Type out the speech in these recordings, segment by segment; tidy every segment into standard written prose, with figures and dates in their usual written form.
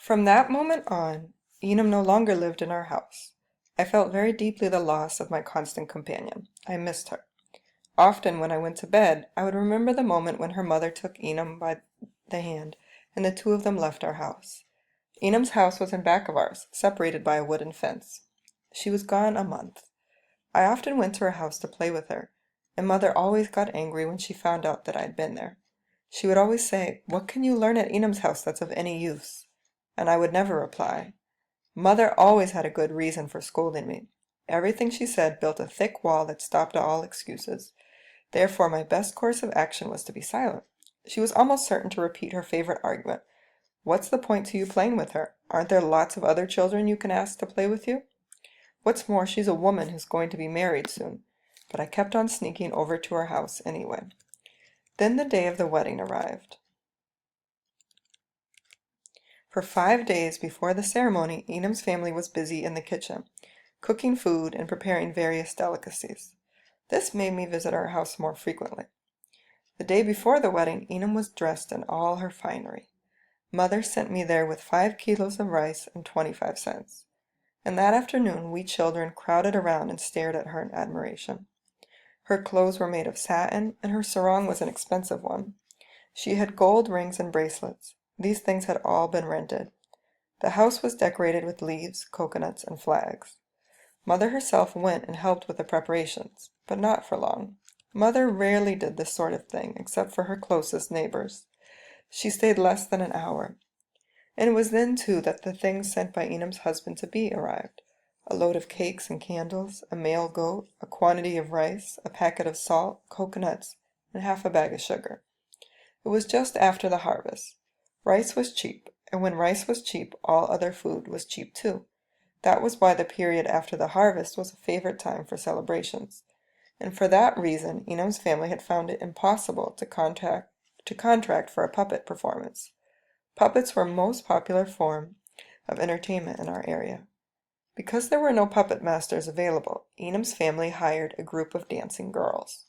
From that moment on, Enum no longer lived in our house. I felt very deeply the loss of my constant companion. I missed her. Often when I went to bed, I would remember the moment when her mother took Enum by the hand and the two of them left our house. Enum's house was in back of ours, separated by a wooden fence. She was gone a month. I often went to her house to play with her, and mother always got angry when she found out that I'd been there. She would always say, "What can you learn at Enum's house that's of any use?" And I would never reply. Mother always had a good reason for scolding me. Everything she said built a thick wall that stopped all excuses. Therefore, my best course of action was to be silent. She was almost certain to repeat her favorite argument. "What's the point to you playing with her? Aren't there lots of other children you can ask to play with you? What's more, she's a woman who's going to be married soon." But I kept on sneaking over to her house anyway. Then the day of the wedding arrived. For 5 days before the ceremony, Enum's family was busy in the kitchen, cooking food and preparing various delicacies. This made me visit our house more frequently. The day before the wedding, Enum was dressed in all her finery. Mother sent me there with 5 kilos of rice and 25 cents. And that afternoon we children crowded around and stared at her in admiration. Her clothes were made of satin, and her sarong was an expensive one. She had gold rings and bracelets. These things had all been rented. The house was decorated with leaves, coconuts, and flags. Mother herself went and helped with the preparations, but not for long. Mother rarely did this sort of thing, except for her closest neighbors. She stayed less than an hour. And it was then, too, that the things sent by Enum's husband-to-be arrived. A load of cakes and candles, a male goat, a quantity of rice, a packet of salt, coconuts, and half a bag of sugar. It was just after the harvest. Rice was cheap, and when rice was cheap, all other food was cheap too. That was why the period after the harvest was a favorite time for celebrations. And for that reason, Enum's family had found it impossible to contract for a puppet performance. Puppets were most popular form of entertainment in our area. Because there were no puppet masters available, Enum's family hired a group of dancing girls.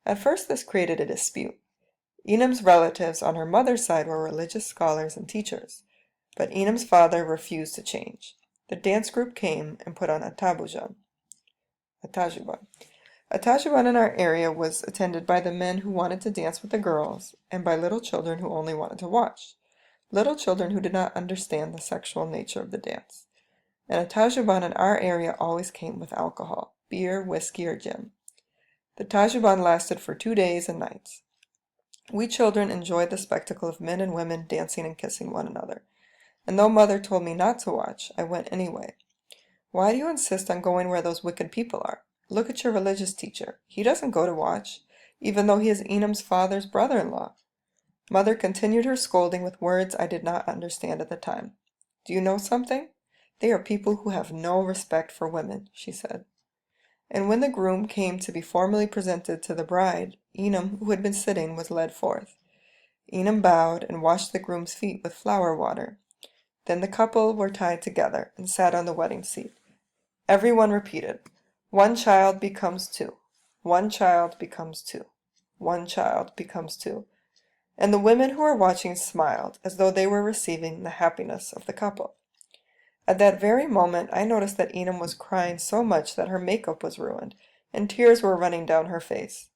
At first this created a dispute. Enum's relatives on her mother's side were religious scholars and teachers, but Enum's father refused to change. The dance group came and put on a tabujan. A tajuban. A tajuban in our area was attended by the men who wanted to dance with the girls, and by little children who only wanted to watch. Little children who did not understand the sexual nature of the dance. And a tajuban in our area always came with alcohol, beer, whiskey, or gin. The tajuban lasted for 2 days and nights. We children enjoyed the spectacle of men and women dancing and kissing one another, and though mother told me not to watch, I went anyway. "Why do you insist on going where those wicked people are? Look at your religious teacher. He doesn't go to watch, even though he is Enum's father's brother-in-law." Mother continued her scolding with words I did not understand at the time. "Do you know something? They are people who have no respect for women," she said. And when the groom came to be formally presented to the bride, Enum, who had been sitting, was led forth. Enum bowed and washed the groom's feet with flower water. Then the couple were tied together and sat on the wedding seat. Everyone repeated, "One child becomes two. One child becomes two. One child becomes two." And the women who were watching smiled, as though they were receiving the happiness of the couple. At that very moment I noticed that Enum was crying so much that her makeup was ruined, and tears were running down her face.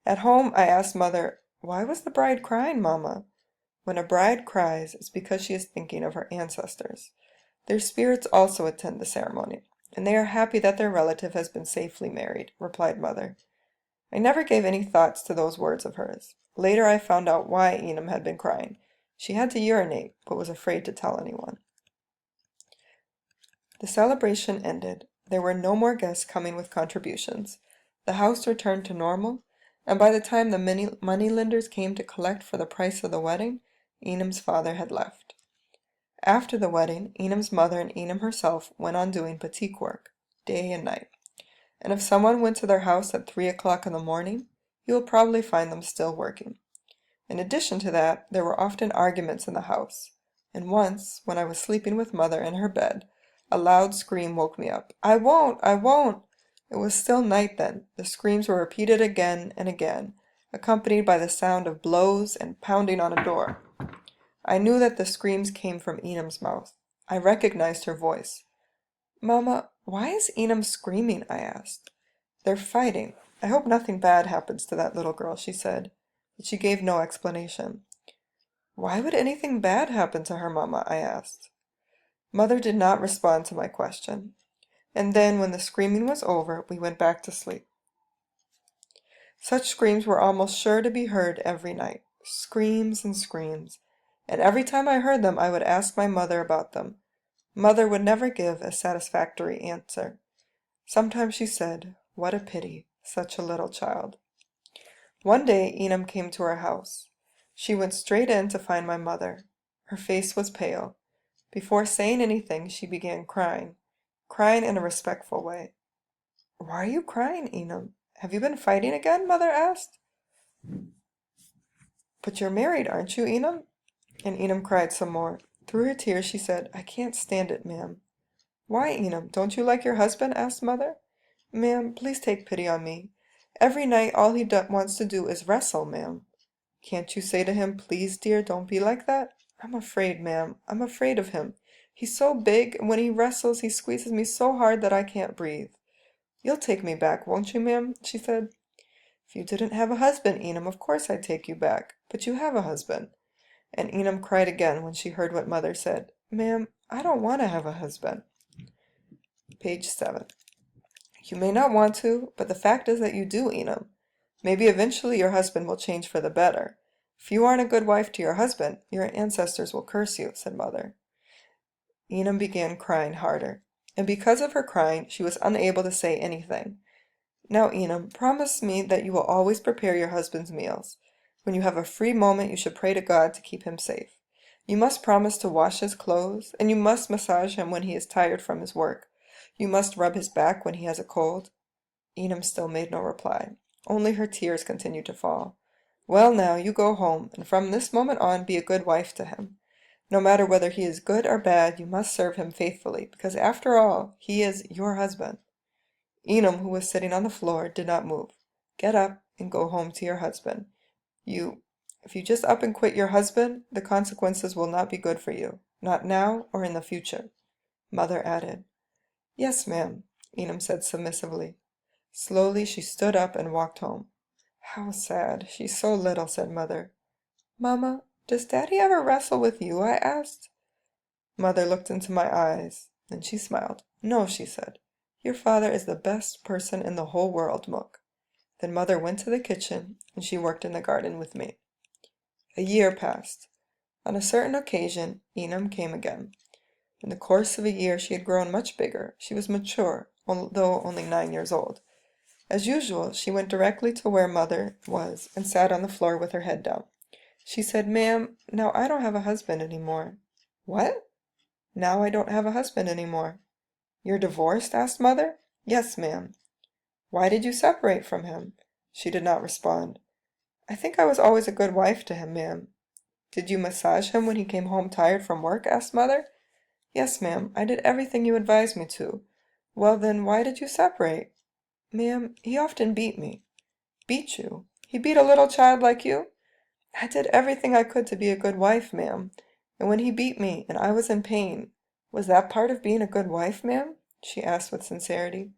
At home I asked mother, "Why was the bride crying, Mama?" "When a bride cries, it's because she is thinking of her ancestors. Their spirits also attend the ceremony, and they are happy that their relative has been safely married," replied mother. I never gave any thoughts to those words of hers. Later I found out why Enum had been crying. She had to urinate, but was afraid to tell anyone. The celebration ended. There were no more guests coming with contributions. The house returned to normal, and by the time the many moneylenders came to collect for the price of the wedding, Enum's father had left. After the wedding, Enum's mother and Enum herself went on doing batik work, day and night. And if someone went to their house at 3 o'clock in the morning, you will probably find them still working. In addition to that, there were often arguments in the house, and once, when I was sleeping with mother in her bed, a loud scream woke me up. "I won't! I won't!" It was still night then. The screams were repeated again and again, accompanied by the sound of blows and pounding on a door. I knew that the screams came from Enum's mouth. I recognized her voice. "Mama, why is Enum screaming?" I asked. "They're fighting. I hope nothing bad happens to that little girl," she said, but she gave no explanation. "Why would anything bad happen to her, Mama?" I asked. Mother did not respond to my question, and then when the screaming was over, we went back to sleep. Such screams were almost sure to be heard every night. Screams and screams. And every time I heard them, I would ask my mother about them. Mother would never give a satisfactory answer. Sometimes she said, "What a pity, such a little child." One day Enum came to our house. She went straight in to find my mother. Her face was pale. Before saying anything, she began crying in a respectful way. "Why are you crying, Enum? Have you been fighting again?" Mother asked. "But you're married, aren't you, Enum?" And Enum cried some more. Through her tears she said, "I can't stand it, ma'am." "Why, Enum, don't you like your husband?" asked Mother. "Ma'am, please take pity on me. Every night all he wants to do is wrestle, ma'am." "Can't you say to him, 'Please, dear, don't be like that'?" "I'm afraid, ma'am. I'm afraid of him. He's so big, and when he wrestles he squeezes me so hard that I can't breathe." "You'll take me back, won't you, ma'am?" she said. "If you didn't have a husband, Enum, of course I'd take you back. But you have a husband." And Enum cried again when she heard what Mother said. "Ma'am, I don't want to have a husband." Page 7. You may not want to, but the fact is that you do, Enum. Maybe eventually your husband will change for the better. If you aren't a good wife to your husband, your ancestors will curse you, said Mother. Enum began crying harder, and because of her crying, she was unable to say anything. "Now, Enum, promise me that you will always prepare your husband's meals. When you have a free moment, you should pray to God to keep him safe. You must promise to wash his clothes, and you must massage him when he is tired from his work. You must rub his back when he has a cold." Enum still made no reply. Only her tears continued to fall. "Well, now, you go home, and from this moment on be a good wife to him. No matter whether he is good or bad, you must serve him faithfully, because after all, he is your husband." Enum, who was sitting on the floor, did not move. "Get up and go home to your husband. If you just up and quit your husband, the consequences will not be good for you, not now or in the future." Mother added. "Yes, ma'am," Enum said submissively. Slowly she stood up and walked home. "How sad, she's so little," said Mother. "Mama, does Daddy ever wrestle with you?" I asked. Mother looked into my eyes, then she smiled. "No," she said. "Your father is the best person in the whole world, Mook." Then Mother went to the kitchen, and she worked in the garden with me. A year passed. On a certain occasion, Enum came again. In the course of a year she had grown much bigger. She was mature, although only 9 years old. As usual, she went directly to where Mother was and sat on the floor with her head down. She said, "Ma'am, now I don't have a husband any more." "What?" "Now I don't have a husband any more." "You're divorced?" asked Mother. "Yes, ma'am." "Why did you separate from him?" She did not respond. "I think I was always a good wife to him, ma'am." "Did you massage him when he came home tired from work?" asked Mother. "Yes, ma'am, I did everything you advised me to." "Well, then, why did you separate?" "Ma'am, he often beat me." "Beat you? He beat a little child like you?" "I did everything I could to be a good wife, ma'am. And when he beat me, and I was in pain, was that part of being a good wife, ma'am?" she asked with sincerity.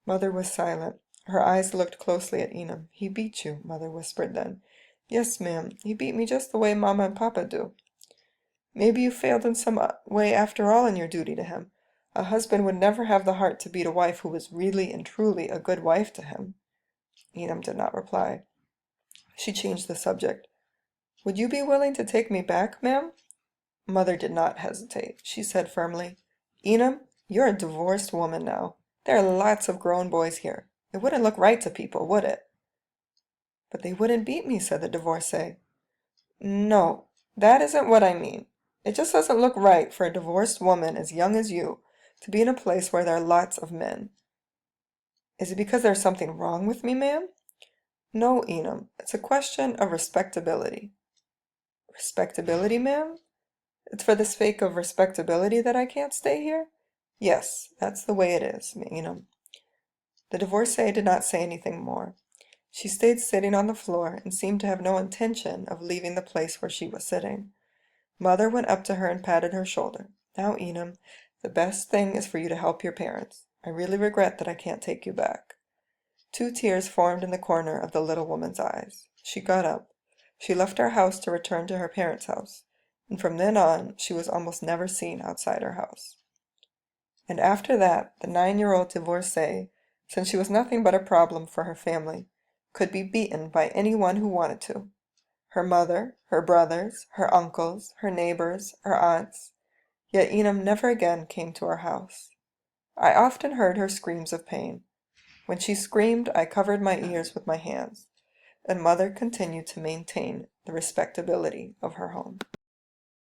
Mother was silent. Her eyes looked closely at Enum. "He beat you," Mother whispered then. "Yes, ma'am, he beat me just the way Mama and Papa do." "Maybe you failed in some way after all in your duty to him. A husband would never have the heart to beat a wife who was really and truly a good wife to him." Enum did not reply. She changed the subject. "Would you be willing to take me back, ma'am?" Mother did not hesitate. She said firmly, "Enum, you're a divorced woman now. There are lots of grown boys here. It wouldn't look right to people, would it?" "But they wouldn't beat me," said the divorcee. "No, that isn't what I mean. It just doesn't look right for a divorced woman as young as you to be in a place where there are lots of men." "Is it because there's something wrong with me, ma'am?" "No, Enum. It's a question of respectability." "Respectability, ma'am? It's for the sake of respectability that I can't stay here?" "Yes, that's the way it is, Enum." The divorcee did not say anything more. She stayed sitting on the floor and seemed to have no intention of leaving the place where she was sitting. Mother went up to her and patted her shoulder. "Now, Enum, the best thing is for you to help your parents. I really regret that I can't take you back." Two tears formed in the corner of the little woman's eyes. She got up. She left our house to return to her parents' house, and from then on she was almost never seen outside her house. And after that, the 9-year-old divorcee, since she was nothing but a problem for her family, could be beaten by anyone who wanted to. Her mother, her brothers, her uncles, her neighbors, her aunts. Yet Enum never again came to our house. I often heard her screams of pain. When she screamed, I covered my ears with my hands, and Mother continued to maintain the respectability of her home.